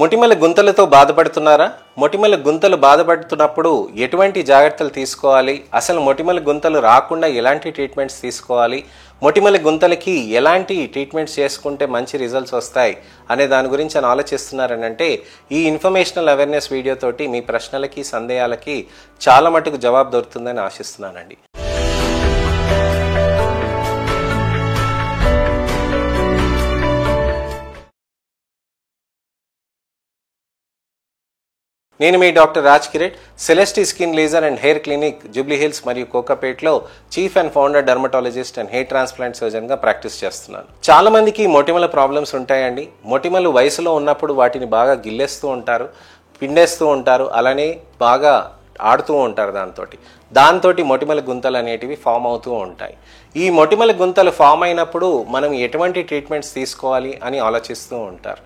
మొటిమల గుంతలతో బాధపడుతున్నారా? మొటిమల గుంతలు బాధపడుతున్నప్పుడు ఎటువంటి జాగ్రత్తలు తీసుకోవాలి? అసలు మొటిమల గుంతలు రాకుండా ఎలాంటి ట్రీట్మెంట్స్ తీసుకోవాలి? మొటిమల గుంతలకి ఎలాంటి ట్రీట్మెంట్స్ చేసుకుంటే మంచి రిజల్ట్స్ వస్తాయి అనే దాని గురించి అని ఆలోచిస్తున్నారనంటే ఈ ఇన్ఫర్మేషనల్ అవేర్నెస్ వీడియోతోటి మీ ప్రశ్నలకి సందేహాలకి చాలా మటుకు జవాబు దొరుకుతుందని ఆశిస్తున్నానండి. నేను మీ doctor Raj Kiret, Celesty skin laser and hair clinic Jubilee Hills మరియు కోకాపేట్లో chief and founder dermatologist and hair transplant సర్జన్గా ప్రాక్టీస్ చేస్తున్నాను. చాలా మందికి మొటిమల ప్రాబ్లమ్స్ ఉంటాయండి. మొటిమలు వయసులో ఉన్నప్పుడు వాటిని బాగా గిల్లేస్తూ ఉంటారు, పిండేస్తూ ఉంటారు, అలానే బాగా ఆడుతూ ఉంటారు. దాంతో మొటిమల గుంతలు అనేటివి ఫామ్ అవుతూ ఉంటాయి. ఈ మొటిమల గుంతలు ఫామ్ అయినప్పుడు మనం ఎటువంటి ట్రీట్మెంట్స్ తీసుకోవాలి అని ఆలోచిస్తూ ఉంటారు.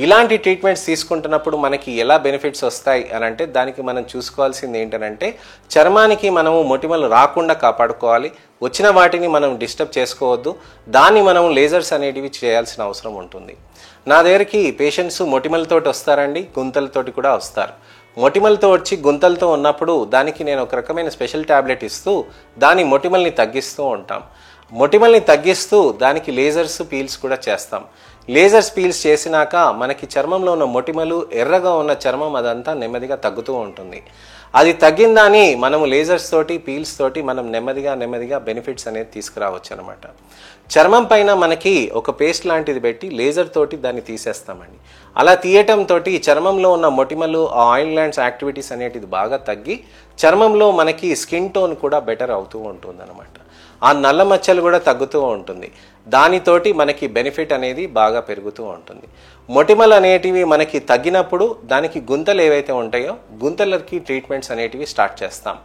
ఇలాంటి ట్రీట్మెంట్స్ తీసుకుంటున్నప్పుడు మనకి ఎలా బెనిఫిట్స్ వస్తాయి అని అంటే దానికి మనం చూసుకోవాల్సింది ఏంటంటే చర్మానికి మనము మొటిమలు రాకుండా కాపాడుకోవాలి. వచ్చిన వాటిని మనం డిస్టర్బ్ చేసుకోవద్దు. దాన్ని మనం లేజర్స్ అనేటివి చేయాల్సిన అవసరం ఉంటుంది. నా దగ్గరికి పేషెంట్స్ మొటిమలతోటి వస్తారండి, గుంతలతోటి కూడా వస్తారు. మొటిమలతో వచ్చి గుంతలతో ఉన్నప్పుడు దానికి నేను ఒక రకమైన స్పెషల్ ట్యాబ్లెట్ ఇస్తూ దాని మొటిమల్ని తగ్గిస్తూ ఉంటాం. మొటిమల్ని తగ్గిస్తూ దానికి లేజర్స్ పీల్స్ కూడా చేస్తాం. లేజర్స్ పీల్స్ చేసినాక మనకి చర్మంలో ఉన్న మొటిమలు, ఎర్రగా ఉన్న చర్మం అదంతా నెమ్మదిగా తగ్గుతూ ఉంటుంది. అది తగ్గిందని మనము లేజర్స్ తోటి పీల్స్ తోటి మనం నెమ్మదిగా బెనిఫిట్స్ అనేది తీసుకురావచ్చు అనమాట. చర్మం పైన మనకి ఒక పేస్ట్ లాంటిది పెట్టి లేజర్ తోటి దాన్ని తీసేస్తామండి. అలా తీయటంతో చర్మంలో ఉన్న మొటిమలు, ఆ ఆయిల్ గ్లాండ్స్ యాక్టివిటీస్ అనేటిది బాగా తగ్గి చర్మంలో మనకి స్కిన్ టోన్ కూడా బెటర్ అవుతూ ఉంటుంది అనమాట. ఆ నల్ల మచ్చలు కూడా తగ్గుతూ ఉంటుంది. దానితోటి మనకి బెనిఫిట్ అనేది బాగా పెరుగుతూ ఉంటుంది. మొటిమలు అనేటివి మనకి తగ్గినప్పుడు దానికి గుంతలు ఏవైతే ఉంటాయో గుంతలకి ట్రీట్మెంట్స్ అనేటివి స్టార్ట్ చేస్తాం.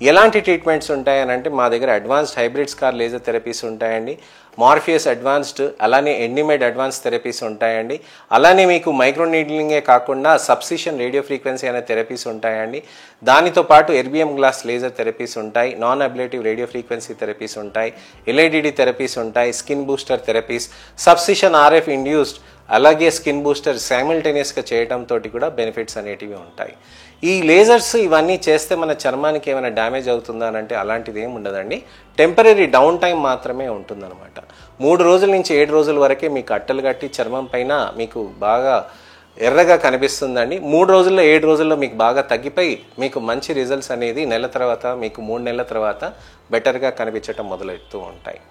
ఎలాంటి ట్రీట్మెంట్స్ ఉంటాయని అంటే మా దగ్గర advanced hybrid scar laser therapies ఉంటాయండి, మార్ఫియస్ అడ్వాన్స్డ్, అలానే ఎండిమేడ్ అడ్వాన్స్ థెరపీస్ ఉంటాయండి. అలానే మీకు మైక్రో నీడ్లింగే కాకుండా సబ్సిషన్ రేడియో ఫ్రీక్వెన్సీ అనే థెరపీస్ ఉంటాయండి. దానితో పాటు ఎర్బియం గ్లాస్ లేజర్ థెరపీస్ ఉంటాయి, non ablative radio frequency therapies ఉంటాయి, ఎల్ఐడిడి థెరపీస్ ఉంటాయి, skin booster therapies, subcision RF induced, అలాగే స్కిన్ బూస్టర్ సైమల్టేనియస్గా చేయడంతో కూడా బెనిఫిట్స్ అనేటివి ఉంటాయి. ఈ లేజర్స్ ఇవన్నీ చేస్తే మన చర్మానికి ఏమైనా డ్యామేజ్ అవుతుందా అని అంటే అలాంటిది ఏమి ఉండదండి. టెంపరీ డౌన్ టైం మాత్రమే ఉంటుందన్నమాట. 3 రోజుల నుంచి 7 రోజుల వరకే మీకు అట్టలు కట్టి చర్మం పైన మీకు బాగా ఎర్రగా కనిపిస్తుందండి. 3 రోజుల్లో 7 రోజుల్లో మీకు బాగా తగ్గిపోయి మీకు మంచి రిజల్ట్స్ అనేది నెల తర్వాత, మీకు 3 నెలల తర్వాత బెటర్గా కనిపించడం మొదలెడుతూ ఉంటాయి.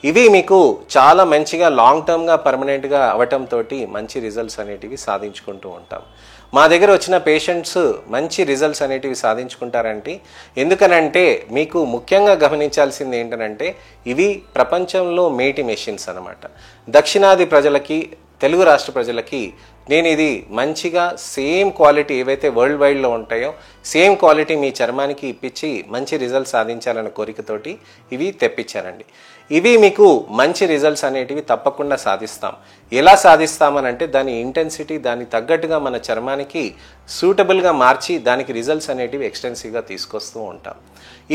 ఇవి మీకు చాలా మంచిగా లాంగ్ టర్మ్గా పర్మనెంట్గా అవటంతో మంచి రిజల్ట్స్ అనేటివి సాధించుకుంటూ ఉంటాం. మా దగ్గర వచ్చిన పేషెంట్స్ మంచి రిజల్ట్స్ అనేటివి సాధించుకుంటారంటే ఎందుకనంటే మీకు ముఖ్యంగా గమనించాల్సింది ఏంటంటే ఇవి ప్రపంచంలో మేటి మెషిన్స్ అనమాట. దక్షిణాది ప్రజలకి, తెలుగు రాష్ట్ర ప్రజలకి నేను ఇది మంచిగా సేమ్ క్వాలిటీ ఏవైతే వరల్డ్ వైడ్లో ఉంటాయో సేమ్ క్వాలిటీ మీ చర్మానికి ఇప్పించి మంచి రిజల్ట్స్ సాధించాలన్న కోరికతోటి ఇవి తెప్పించానండి. ఇవి మీకు మంచి రిజల్ట్స్ అనేటివి తప్పకుండా సాధిస్తాం. ఎలా సాధిస్తామనంటే దాని ఇంటెన్సిటీ దానికి తగ్గట్టుగా మన చర్మానికి సూటబుల్గా మార్చి దానికి రిజల్ట్స్ అనేటివి ఎక్స్టెన్సివ్గా తీసుకొస్తూ ఉంటాం.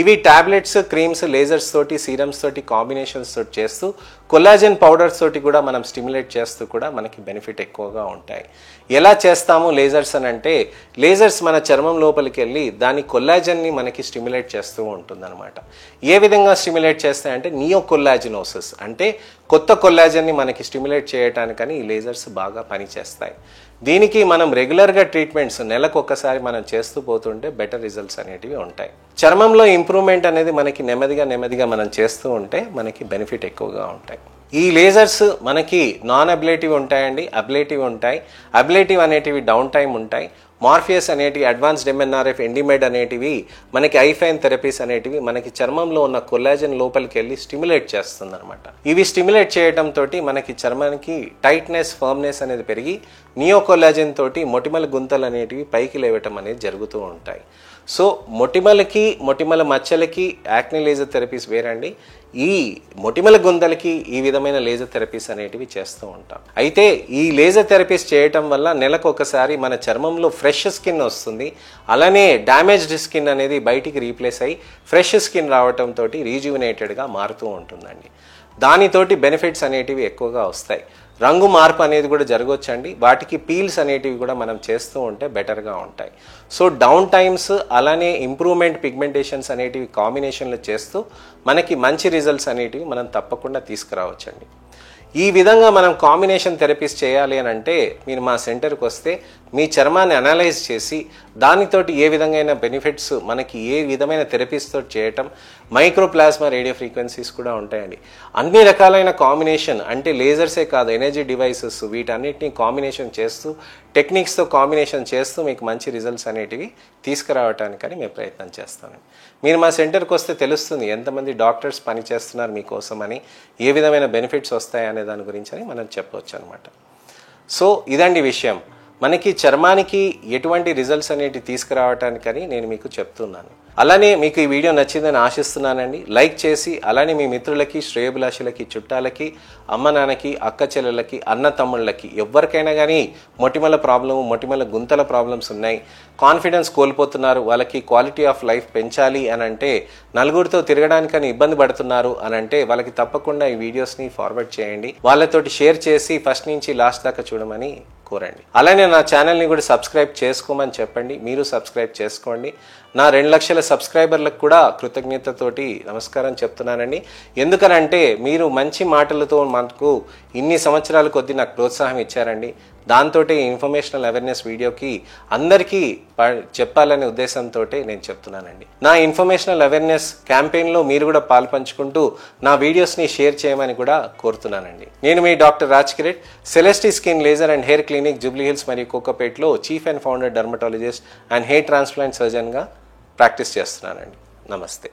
ఇవి టాబ్లెట్స్, క్రీమ్స్, లేజర్స్ తోటి, సీరమ్స్ తోటి కాంబినేషన్స్ తోటి చేస్తూ కొల్లాజెన్ పౌడర్స్ తోటి కూడా మనం స్టిమ్యులేట్ చేస్తూ కూడా మనకి బెనిఫిట్ ఎక్కువగా ఉంటాయి. ఎలా చేస్తాము లేజర్స్ అని అంటే లేజర్స్ మన చర్మం లోపలికి వెళ్ళి దాని కొల్లాజెన్ని మనకి స్టిమ్యులేట్ చేస్తూ ఉంటుందన్నమాట. ఏ విధంగా స్టిమ్యులేట్ చేస్తాయంటే నియోకొల్లాజినోసిస్ అంటే కొత్త కొల్లాజెన్ని మనకి స్టిమ్యులేట్ చేయడానికని ఈ లేజర్స్ బాగా పనిచేస్తాయి. దీనికి మనం రెగ్యులర్గా ట్రీట్మెంట్స్ నెలకు ఒక్కసారి మనం చేస్తూ పోతుంటే బెటర్ రిజల్ట్స్ అనేటివి ఉంటాయి. చర్మంలో ఇంప్రూవ్మెంట్ అనేది మనకి నెమ్మదిగా మనం చేస్తూ ఉంటే మనకి బెనిఫిట్ ఎక్కువగా ఉంటాయి. ఈ లేజర్స్ మనకి నాన్ అబ్లేటివ్ ఉంటాయండి, అబ్లేటివ్ ఉంటాయి. అబ్లేటివ్ అనేటివి డౌన్ టైం ఉంటాయి. మార్ఫియస్ అనేటివి, అడ్వాన్స్డ్ ఎంఎన్ఆర్ఎఫ్, ఎండిమేడ్ అనేటివి మనకి ఐఫైన్ థెరపీస్ అనేటివి మనకి చర్మంలో ఉన్న కొల్లాజెన్ లోపలికి వెళ్ళి స్టిమ్యులేట్ చేస్తుంది అనమాట. ఇవి స్టిమ్యులేట్ చేయడంతో మనకి చర్మానికి టైట్నెస్, ఫర్మ్నెస్ అనేది పెరిగి నియోకొల్లాజెన్ తోటి మొటిమల గుంతలు అనేటివి పైకి లేవటం అనేది జరుగుతూ ఉంటాయి. సో మొటిమల మచ్చలకి యాక్నే లేజర్ థెరపీస్ వేరండి. ఈ మొటిమల గుంతలకి ఈ విధమైన లేజర్ థెరపీస్ అనేటివి చేస్తూ ఉంటాం. అయితే ఈ లేజర్ థెరపీస్ చేయటం వల్ల నెలకు ఒకసారి మన చర్మంలో ఫ్రెష్ స్కిన్ వస్తుంది. అలానే డ్యామేజ్డ్ స్కిన్ అనేది బయటికి రీప్లేస్ అయ్యి ఫ్రెష్ స్కిన్ రావటంతో రీజువినేటెడ్గా మారుతూ ఉంటుందండి. దానితోటి బెనిఫిట్స్ అనేటివి ఎక్కువగా వస్తాయి. రంగు మార్పు అనేది కూడా జరగవచ్చండి. వాటికి పీల్స్ అనేటివి కూడా మనం చేస్తూ ఉంటే బెటర్గా ఉంటాయి. సో డౌన్ టైమ్స్ అలానే ఇంప్రూవ్మెంట్ పిగ్మెంటేషన్స్ అనేటివి కాంబినేషన్లో చేస్తూ మనకి మంచి రిజల్ట్స్ అనేటివి మనం తప్పకుండా తీసుకురావచ్చండి. ఈ విధంగా మనం కాంబినేషన్ థెరపీస్ చేయాలి అని అంటే మీరు మా సెంటర్కి వస్తే మీ చర్మాన్ని అనలైజ్ చేసి దానితోటి ఏ విధమైన బెనిఫిట్స్ మనకి ఏ విధమైన థెరపీస్ తోటి చేయటం, మైక్రోప్లాస్మా రేడియో ఫ్రీక్వెన్సీస్ కూడా ఉంటాయండి. అన్ని రకాలైన కాంబినేషన్ అంటే లేజర్సే కాదు, ఎనర్జీ డివైసెస్ వీటన్నిటిని కాంబినేషన్ చేస్తూ టెక్నిక్స్తో కాంబినేషన్ చేస్తూ మీకు మంచి రిజల్ట్స్ అనేటివి తీసుకురావటానికని మేము ప్రయత్నం చేస్తామండి. మీరు మా సెంటర్కి వస్తే తెలుస్తుంది ఎంతమంది డాక్టర్స్ పనిచేస్తున్నారు మీకోసం అని, ఏ విధమైన బెనిఫిట్స్ వస్తాయనే దాని గురించి అని మనం చెప్పవచ్చు అనమాట. సో ఇదండి విషయం. మనకి చర్మానికి ఎటువంటి రిజల్ట్స్ అనేవి తీసుకురావటానికని నేను మీకు చెప్తున్నాను. అలానే మీకు ఈ వీడియో నచ్చిందని ఆశిస్తున్నానండి. లైక్ చేసి అలానే మీ మిత్రులకి, శ్రేయోభిలాషులకి, చుట్టాలకి, అమ్మ నాన్నకి, అక్క చెల్లెళ్ళకి, అన్న తమ్ముళ్ళకి ఎవరికైనా కానీ మొటిమల ప్రాబ్లము, మొటిమల గుంతల ప్రాబ్లమ్స్ ఉన్నాయి, కాన్ఫిడెన్స్ కోల్పోతున్నారు, వాళ్ళకి క్వాలిటీ ఆఫ్ లైఫ్ పెంచాలి అని అంటే, నలుగురితో తిరగడానికని ఇబ్బంది పడుతున్నారు అని అంటే వాళ్ళకి తప్పకుండా ఈ వీడియోస్ని ఫార్వర్డ్ చేయండి. వాళ్ళతోటి షేర్ చేసి ఫస్ట్ నుంచి లాస్ట్ దాకా చూడమని కోరండి. అలానే నా ఛానల్ని కూడా సబ్స్క్రైబ్ చేసుకోమని చెప్పండి. మీరు సబ్స్క్రైబ్ చేసుకోండి. నా 2 లక్షల సబ్స్క్రైబర్లకు కూడా కృతజ్ఞతతోటి నమస్కారం చెప్తున్నానండి. ఎందుకనంటే మీరు మంచి మాటలతో మనకు ఇన్ని సంవత్సరాల కొద్దీ నాకు ప్రోత్సాహం ఇచ్చారండి. దాంతో ఇన్ఫర్మేషనల్ అవేర్నెస్ వీడియోకి అందరికీ చెప్పాలనే ఉద్దేశంతో నేను చెప్తున్నానండి. నా ఇన్ఫర్మేషనల్ అవేర్నెస్ క్యాంపెయిన్లో మీరు కూడా పాల్పంచుకుంటూ నా వీడియోస్ని షేర్ చేయమని కూడా కోరుతున్నానండి. నేను మీ doctor Raj Kiret, Celesty skin laser and hair clinic, Jubilee Hills మరియు కోకాపేట్లో chief and founder dermatologist and hair transplant సర్జన్గా ప్రాక్టీస్ చేస్తున్నానండి. నమస్తే.